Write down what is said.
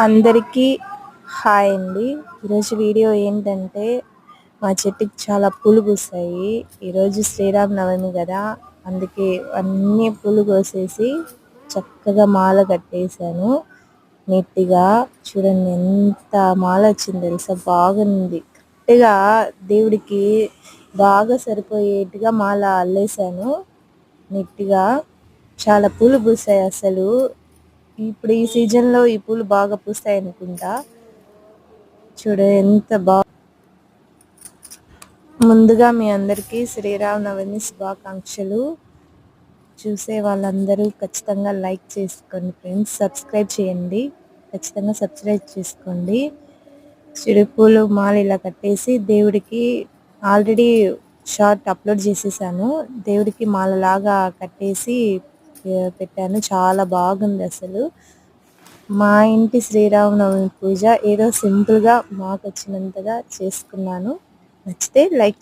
అందరికీ హాయ్ అండి. ఈరోజు వీడియో ఏంటంటే మా చెట్టుకి చాలా పూలు పూస్తాయి. ఈరోజు శ్రీరామనవమి కదా, అందుకే అన్ని పూలు కోసేసి చక్కగా మాల కట్టేశాను. నీట్గా చూడండి, ఎంత మాల వచ్చింది తెలుసా, బాగుంది. కరెక్ట్గా దేవుడికి బాగా సరిపోయేట్టుగా మాల అల్లేశాను. నీట్గా చాలా పూలు పూసాయి. అసలు ఇప్పుడు ఈ సీజన్లో ఈ పూలు బాగా పూస్తాయి అనుకుంటా. చూడ ఎంత ముందుగా మీ అందరికీ శ్రీరామనవమి శుభాకాంక్షలు. చూసే వాళ్ళందరూ ఖచ్చితంగా లైక్ చేసుకోండి ఫ్రెండ్స్, సబ్స్క్రైబ్ చేయండి, ఖచ్చితంగా సబ్స్క్రైబ్ చేసుకోండి. పూలు మాల ఇలా కట్టేసి దేవుడికి ఆల్రెడీ షార్ట్ అప్లోడ్ చేసేసాను. దేవుడికి మాలలాగా కట్టేసి పెట్టాను. చాలా బాగుంది అసలు. మా ఇంటి శ్రీరామనవమి పూజ ఏదో సింపుల్గా మాకు వచ్చినంతగా చేసుకున్నాను. నచ్చితే లైక్